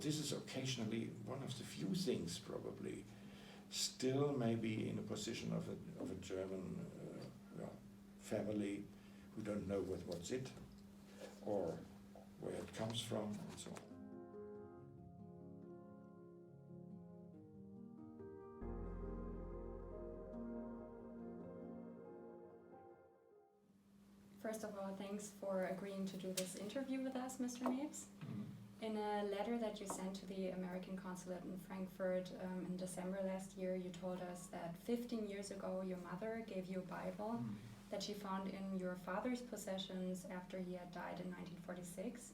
this is occasionally one of the few things probably still maybe in a position of a German family who don't know what's it or where it comes from and so on. First of all, thanks for agreeing to do this interview with us, Mr. Mebs. In a letter that you sent to the American Consulate in Frankfurt in December last year, you told us that 15 years ago your mother gave you a Bible that she found in your father's possessions after he had died in 1946.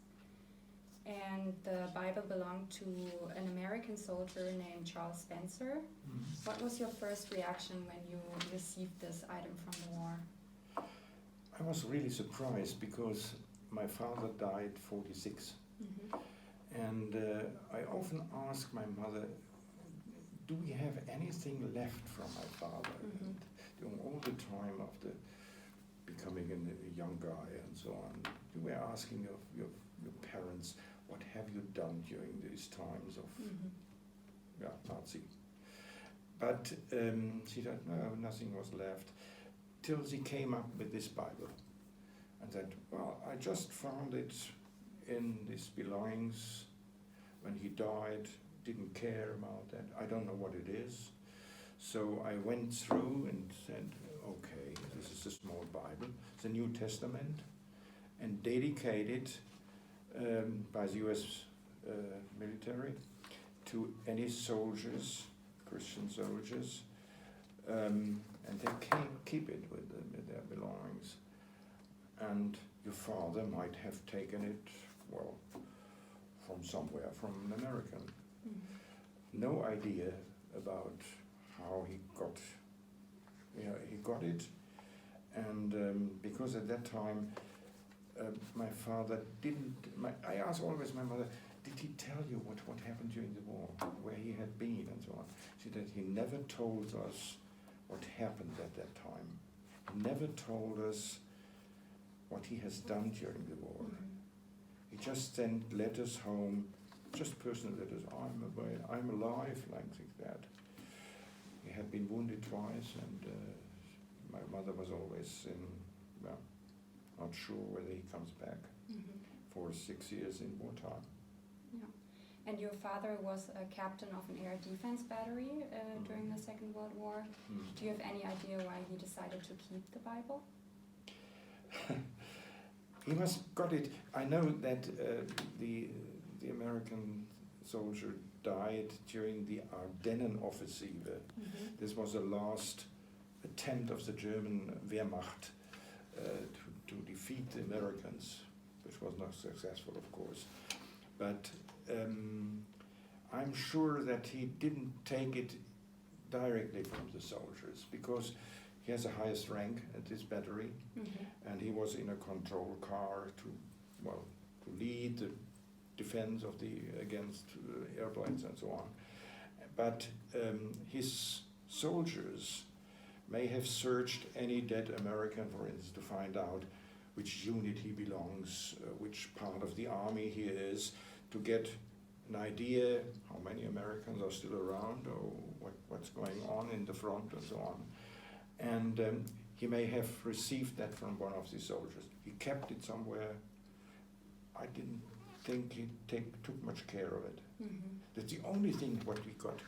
And the Bible belonged to an American soldier named Charles Spencer. What was your first reaction when you received this item from the war? I was really surprised because my father died 46. And I often ask my mother, do we have anything left from my father? And during all the time of the becoming a young guy and so on, you were asking of your parents, what have you done during these times of Nazi? But she said, no, nothing was left. Till she came up with this Bible and said, well, I just found it in his belongings when he died, didn't care about that, I don't know what it is. So I went through and said, okay, this is a small Bible, it's a New Testament, and dedicated by the US military to any soldiers, Christian soldiers, and they keep it with their belongings. And your father might have taken it, well, from somewhere, from an American. No idea about how he got it. And because at that time, my father I asked always my mother, did he tell you what happened during the war, where he had been and so on? She said he never told us what happened at that time. He never told us what he has done during the war. He just sent letters home, just personal letters, I'm alive, like that. He had been wounded twice, and my mother was always not sure whether he comes back for 6 years in wartime. Yeah. And your father was a captain of an air defense battery during the Second World War. Do you have any idea why he decided to keep the Bible? He must got it. I know that the American soldier died during the Ardennen Offensive. This was the last attempt of the German Wehrmacht to defeat the Americans, which was not successful, of course. But I'm sure that he didn't take it directly from the soldiers, because he has the highest rank at this battery, and he was in a control car to lead the defense of against airplanes and so on. But his soldiers may have searched any dead American, for instance, to find out which unit he belongs, which part of the army he is, to get an idea how many Americans are still around or what's going on in the front and so on. And he may have received that from one of the soldiers. He kept it somewhere. I didn't think he took much care of it. That's the only thing what we got,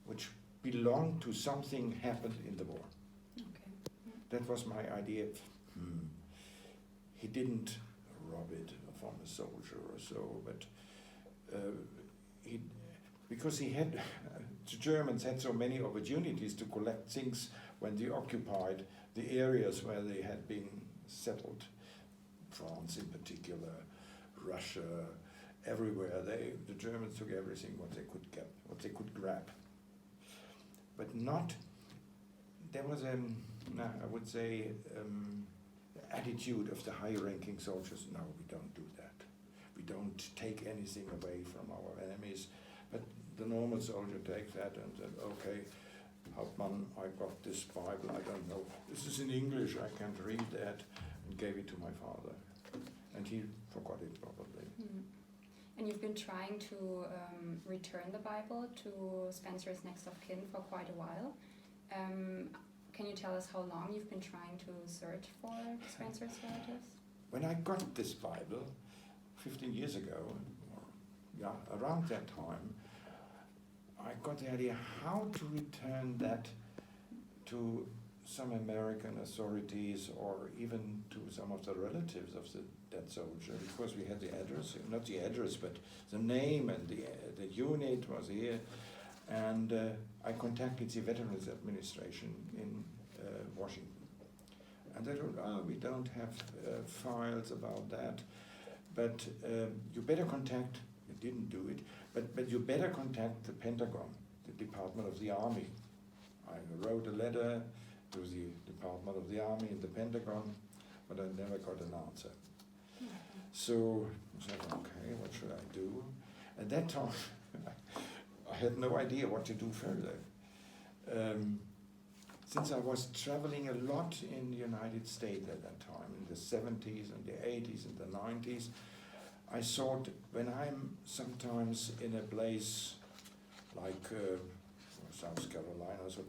which belonged to something happened in the war. That was my idea. He didn't rob it from a soldier or so, but because the Germans had so many opportunities to collect things when they occupied the areas where they had been settled, France in particular, Russia, everywhere. The Germans took everything what they could get, what they could grab. But there was I would say, attitude of the high-ranking soldiers, no, we don't do that. We don't take anything away from our enemies. But the normal soldier takes that and said, okay, Hauptmann, I got this Bible, I don't know, this is in English, I can't read that, and gave it to my father. And he forgot it probably. And you've been trying to return the Bible to Spencer's next of kin for quite a while. Can you tell us how long you've been trying to search for Spencer's relatives? When I got this Bible 15 years ago, around that time, I got the idea how to return that to some American authorities or even to some of the relatives of that soldier, because we had the address, not the address, but the name and the unit was here. And I contacted the Veterans Administration in Washington. And they told, we don't have files about that, but you better contact, you didn't do it, but you better contact the Pentagon, the Department of the Army. I wrote a letter to the Department of the Army and the Pentagon, but I never got an answer. So I said, okay, what should I do? At that time, I had no idea what to do further. Since I was traveling a lot in the United States at that time, in the 70s and the 80s and the 90s, I thought when I'm sometimes in a place like South Carolina, so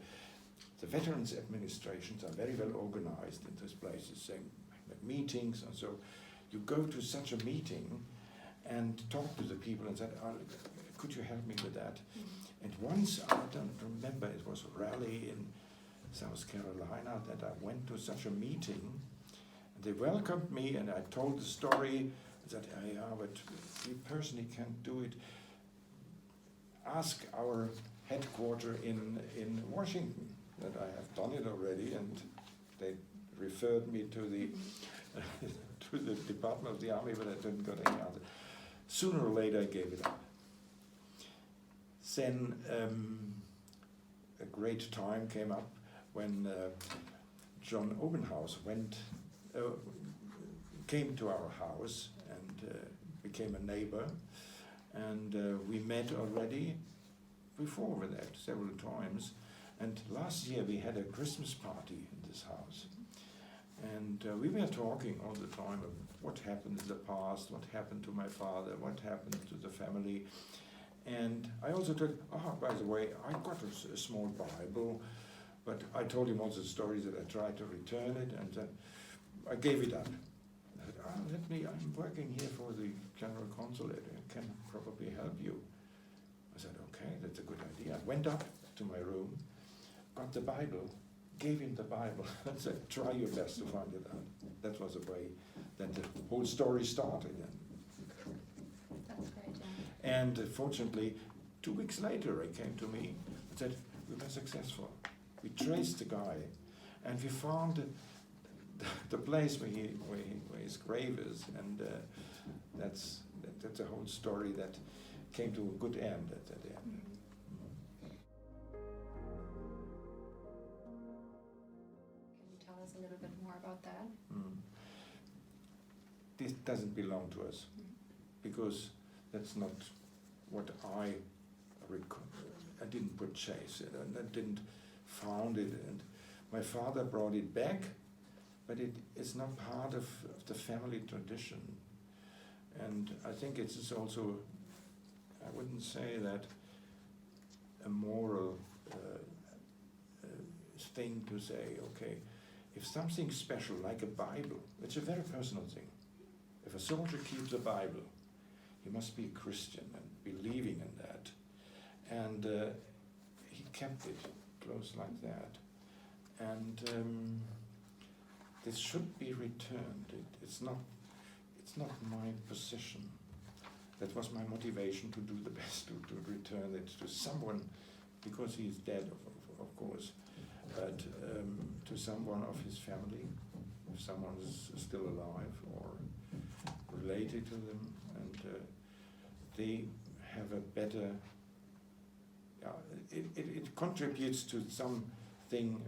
the Veterans Administrations are very well organized in these places, they have meetings, and so you go to such a meeting and talk to the people and say, could you help me with that? And once, I don't remember, it was a rally in South Carolina that I went to such a meeting, and they welcomed me, and I told the story that, but we personally can't do it. Ask our headquarters in Washington, that I have done it already, and they referred me to the to the Department of the Army, but I didn't get any answer. Sooner or later, I gave it up. Then a great time came up when John Obenhaus came to our house and became a neighbor, and we met already before that several times. And last year we had a Christmas party in this house, and we were talking all the time of what happened in the past, what happened to my father, what happened to the family. And I also told, by the way, I got a small Bible, but I told him also the stories that I tried to return it, and I gave it up. I said, I'm working here for the General Consulate, I can probably help you. I said, okay, that's a good idea. I went up to my room, got the Bible, gave him the Bible, and said, try your best to find it out. That was the way that the whole story started. That's great, yeah. And fortunately, 2 weeks later, he came to me and said, we were successful. We traced the guy, and we found the place where his grave is, and that's a whole story that came to a good end at the end. Can you tell us a little bit more about that? This doesn't belong to us, because that's not what I didn't purchase it, and I didn't found it, and my father brought it back, but it is not part of the family tradition. And I think it is also, I wouldn't say that a moral thing to say, okay, if something special like a Bible, it's a very personal thing. If a soldier keeps a Bible, he must be a Christian and believing in that. And he kept it close like that. And this should be returned. It's not my position. That was my motivation to do the best, to return it to someone, because he's dead, of course, but to someone of his family, if someone is still alive or related to them, and they have a better, it contributes to something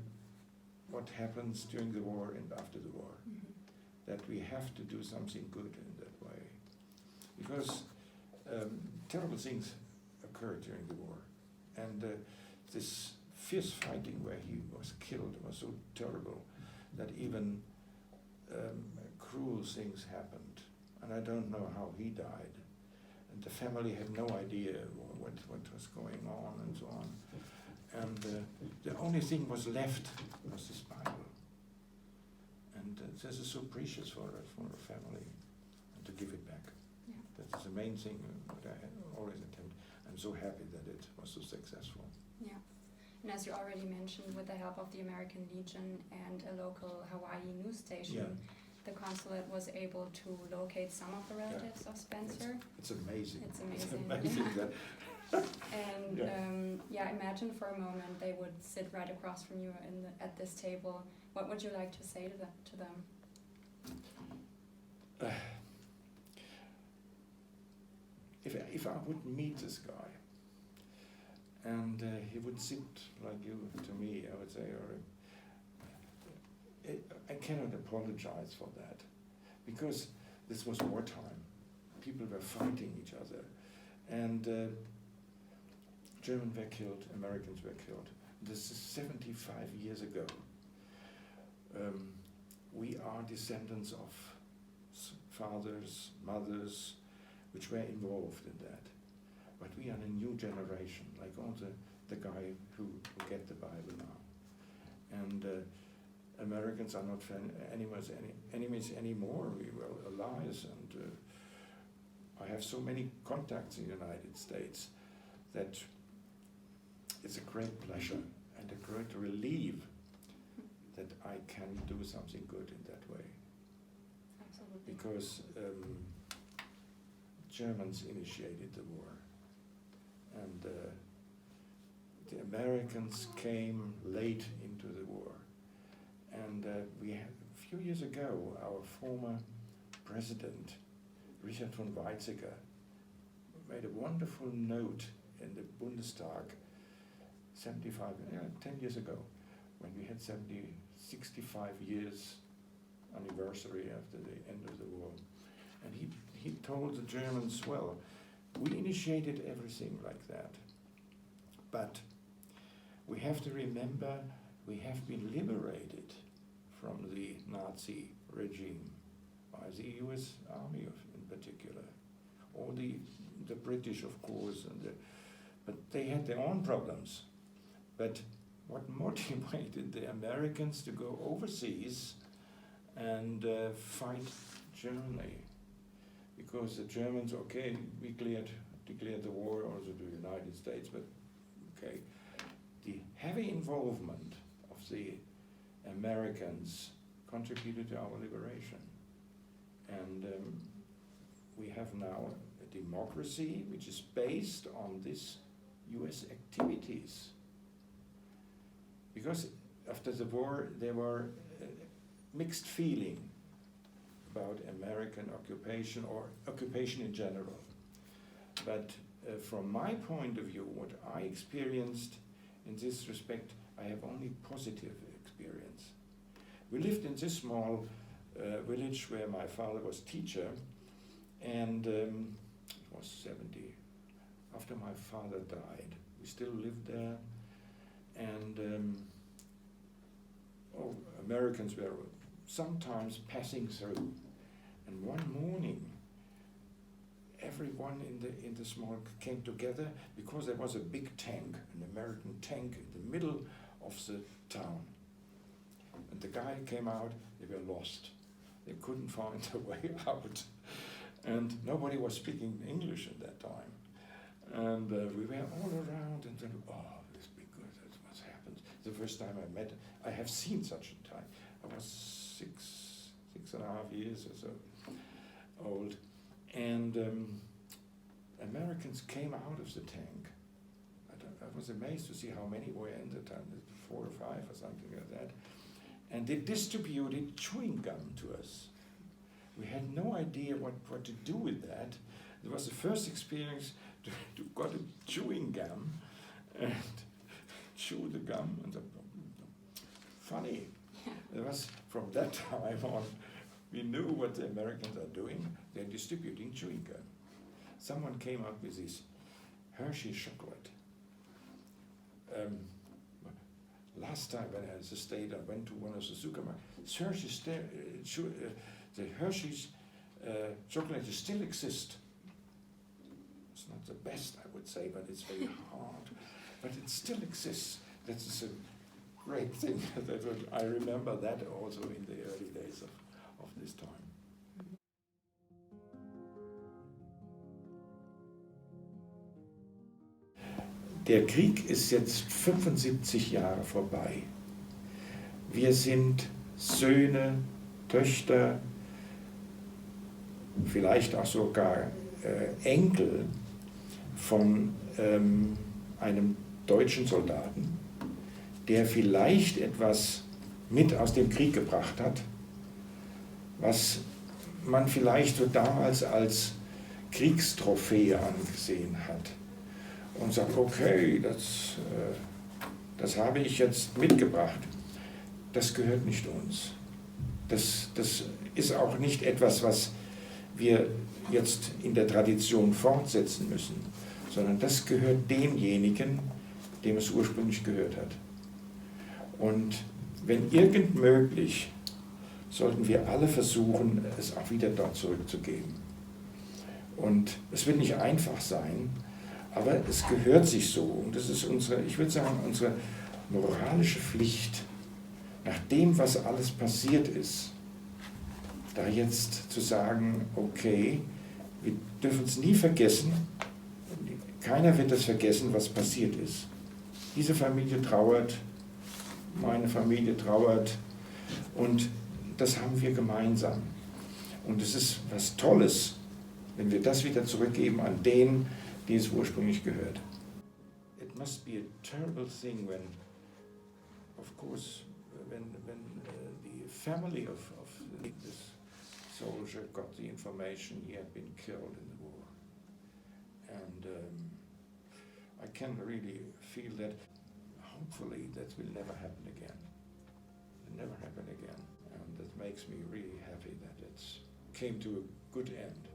what happens during the war and after the war, that we have to do something good in that way. Because terrible things occurred during the war, and this fierce fighting where he was killed was so terrible that even cruel things happened, and I don't know how he died. and the family had no idea what was going on and so on. And the only thing was left was this Bible. And this is so precious for a family, and to give it back. Yeah. That is the main thing that I always attempt. I'm so happy that it was so successful. Yeah. And as you already mentioned, with the help of the American Legion and a local Hawaii news station, the consulate was able to locate some of the relatives of Spencer. It's amazing. It's amazing. It's amazing that. And imagine for a moment they would sit right across from you at this table. What would you like to say to them? If I would meet this guy, and he would sit like you to me, I would say, I cannot apologize for that, because this was wartime. People were fighting each other, and Germans were killed, Americans were killed. This is 75 years ago. We are descendants of fathers, mothers, which were involved in that. But we are a new generation, like all the guy who get the Bible now. And Americans are not enemies anymore. We were allies, and I have so many contacts in the United States that it's a great pleasure and a great relief that I can do something good in that way. Absolutely. Because Germans initiated the war, and the Americans came late into the war. And we had, a few years ago, our former president, Richard von Weizsäcker, made a wonderful note in the Bundestag 10 years ago, when we had 65 years anniversary after the end of the war. And he told the Germans, well, we initiated everything like that, but we have to remember we have been liberated from the Nazi regime by the US Army in particular, or the British, of course, but they had their own problems. But what motivated the Americans to go overseas and fight Germany? Because the Germans, okay, we declared the war also to the United States, but okay, the heavy involvement of the Americans contributed to our liberation. And we have now a democracy which is based on these US activities. Because after the war there were mixed feeling about American occupation or occupation in general. But from my point of view, what I experienced in this respect, I have only positive experience. We lived in this small village where my father was teacher, and it was 70. After my father died, we still lived there, and Americans were sometimes passing through. And one morning, everyone in the small came together because there was a big tank, an American tank in the middle of the town. And the guy came out, they were lost. They couldn't find a way out. And nobody was speaking English at that time. And we were all around and then, oh, this be good, that's what's happened. The first time I have seen such a time. I was six and a half years or so old. And Americans came out of the tank. I was amazed to see how many were in the tank, 4 or 5 or something like that. And they distributed chewing gum to us. We had no idea what to do with that. It was the first experience to got a chewing gum and chew the gum. And funny. It was from that time on, we knew what the Americans are doing. They're distributing chewing gum. Someone came up with this Hershey chocolate. Last time when I was in the States, I went to one of the supermarkets. The Hershey's chocolate still exists. the best, I would say, but it's very hard. But it still exists. That is a great thing. I remember that also in the early days of this time. Der Krieg ist jetzt 75 Jahre vorbei. Wir sind Söhne, Töchter, vielleicht auch sogar Enkel von einem deutschen Soldaten, der vielleicht etwas mit aus dem Krieg gebracht hat, was man vielleicht so damals als Kriegstrophäe angesehen hat. Und sagt, okay, das habe ich jetzt mitgebracht. Das gehört nicht uns. Das ist auch nicht etwas, was wir jetzt in der Tradition fortsetzen müssen, sondern das gehört demjenigen, dem es ursprünglich gehört hat. Und wenn irgend möglich, sollten wir alle versuchen, es auch wieder dort zurückzugeben. Und es wird nicht einfach sein, aber es gehört sich so. Und das ist unsere, ich würde sagen, unsere moralische Pflicht, nach dem, was alles passiert ist, da jetzt zu sagen, okay, wir dürfen es nie vergessen, keiner wird das vergessen, was passiert ist. Diese Familie trauert, meine Familie trauert und das haben wir gemeinsam. Und es ist was Tolles, wenn wir das wieder zurückgeben an den, die es ursprünglich gehört. It must be a terrible thing when, of course, when the family of this soldier got the information he had been killed in the war. And I can really feel that hopefully that will never happen again. It never happen again. And that makes me really happy that it came to a good end.